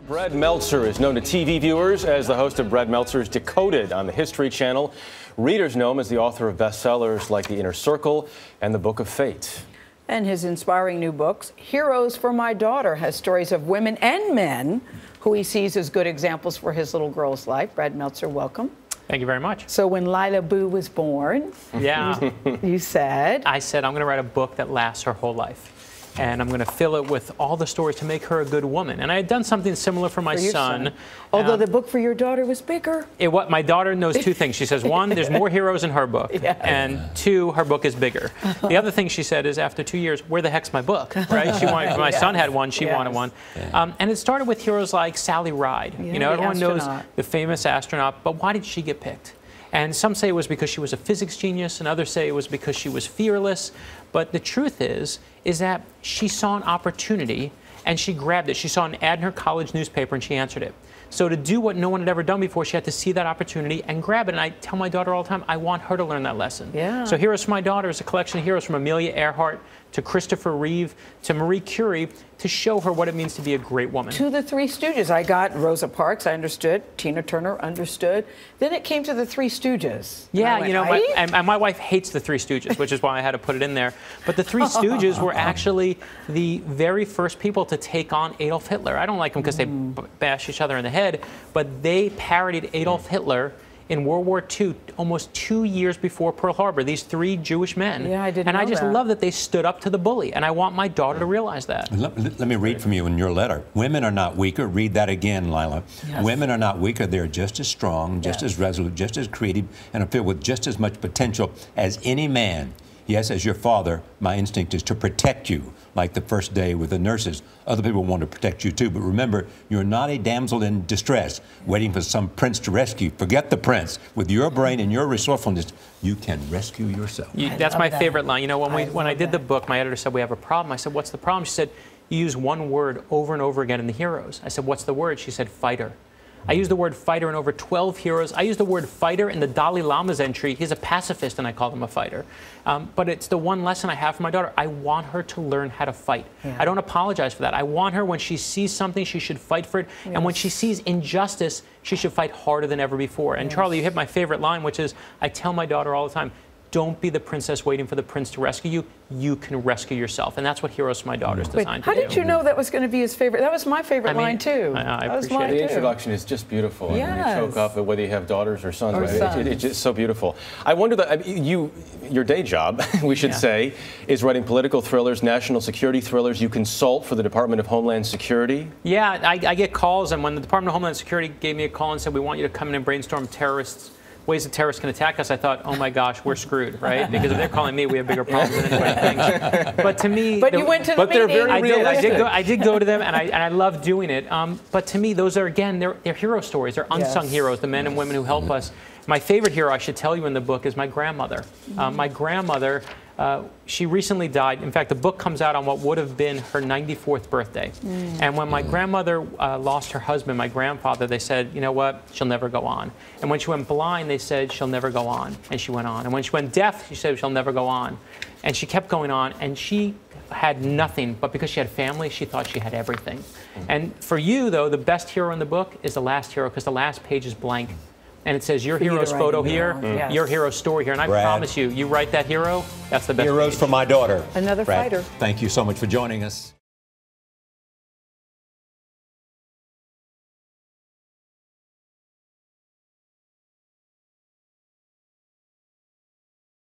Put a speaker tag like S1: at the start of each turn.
S1: Brad Meltzer is known to TV viewers as the host of Brad Meltzer's Decoded on the History Channel. Readers know him as the author of bestsellers like The Inner Circle and The Book of Fate.
S2: And his inspiring new books, Heroes for My Daughter, has stories of women and men who he sees as good examples for his little girl's life. Brad Meltzer, welcome.
S3: Thank you very much.
S2: So when Lila was born, you said?
S3: I said, I'm going to write a book that lasts her whole life. And I'm going to fill it with all the stories to make her a good woman. And I had done something similar for my son.
S2: Although the book for your daughter was bigger.
S3: My daughter knows two things. She says, one, there's more heroes in her book. Yes. And two, her book is bigger. The other thing she said is, after 2 years, where the heck's my book? Right? She wanted, my son had one, she wanted one. And it started with heroes like Sally Ride. You know, everyone knows the famous astronaut, but why did she get picked? And some say it was because she was a physics genius, and others say it was because she was fearless. But the truth is that she saw an opportunity and she grabbed it. She saw an ad in her college newspaper and she answered it. So to do what no one had ever done before, she had to see that opportunity and grab it. And I tell my daughter all the time, I want her to learn that lesson.
S2: Yeah.
S3: So Heroes for My Daughter is a collection of heroes from Amelia Earhart to Christopher Reeve to Marie Curie to show her what it means to be a great woman.
S2: To the Three Stooges. I got Rosa Parks, I understood. Tina Turner, understood. Then it came to the Three Stooges.
S3: Yeah, you know, my wife hates the Three Stooges, which is why I had to put it in there. But the Three Stooges were actually the very first people to take on Adolf Hitler. I don't like them because they bash each other in the head, but they parodied Adolf Hitler in World War II, almost 2 years before Pearl Harbor, these three Jewish men.
S2: Yeah, I didn't know
S3: And I just love that they stood up to the bully, and I want my daughter to realize that.
S4: Let me read from you in your letter. Women are not weaker. Read that again, Lila. Yes. Women are not weaker. They're just as strong, just as resolute, just as creative, and are filled with just as much potential as any man. Yes, as your father, my instinct is to protect you, like the first day with the nurses. Other people want to protect you too, but remember, you're not a damsel in distress, waiting for some prince to rescue. Forget the prince. With your brain and your resourcefulness, you can rescue yourself.
S3: That's my favorite line. You know, when I did the book, my editor said, we have a problem. I said, what's the problem? She said, you use one word over and over again in the heroes. I said, what's the word? She said, fighter. I used the word fighter in over 12 heroes. I used the word fighter in the Dalai Lama's entry. He's a pacifist, and I call him a fighter. But it's the one lesson I have for my daughter. I want her to learn how to fight. Yeah. I don't apologize for that. I want her, when she sees something, she should fight for it. Yes. And when she sees injustice, she should fight harder than ever before. And Charlie, you hit my favorite line, which is, I tell my daughter all the time, don't be the princess waiting for the prince to rescue you. You can rescue yourself. And that's what Heroes for My Daughter is designed to do.
S2: How did you know that was going to be his favorite? That was my favorite line, too.
S3: I appreciate it.
S1: The introduction is just beautiful.
S2: Yes.
S1: I mean, you choke up whether you have daughters or sons. It's just so beautiful. I wonder that your day job, we should say, is writing political thrillers, national security thrillers. You consult for the Department of Homeland Security.
S3: Yeah, I get calls. And when the Department of Homeland Security gave me a call and said, we want you to come in and brainstorm ways that terrorists can attack us, I thought, oh my gosh, we're screwed, right? Because if they're calling me, we have bigger problems than anybody thinks. But to me,
S2: you went to the meeting.
S1: They're very realistic.
S3: I did go to them, and I love doing it. But to me, those are, again, they're hero stories. They're unsung heroes, the men and women who help us. My favorite hero, I should tell you in the book, is my grandmother. My grandmother, she recently died. In fact, the book comes out on what would have been her 94th birthday. And when my grandmother lost her husband, my grandfather, they said, you know what, she'll never go on. And when she went blind, they said, she'll never go on. And she went on. And when she went deaf, she said, she'll never go on. And she kept going on, and she had nothing, but because she had family, she thought she had everything. And for you, though, the best hero in the book is the last hero, because the last page is blank. And it says, your hero's photo here, your hero's story here. And I promise you, you write that hero, that's the best.
S4: Heroes for My Daughter.
S2: Another
S4: Brad,
S2: fighter.
S4: Thank you so much for joining us.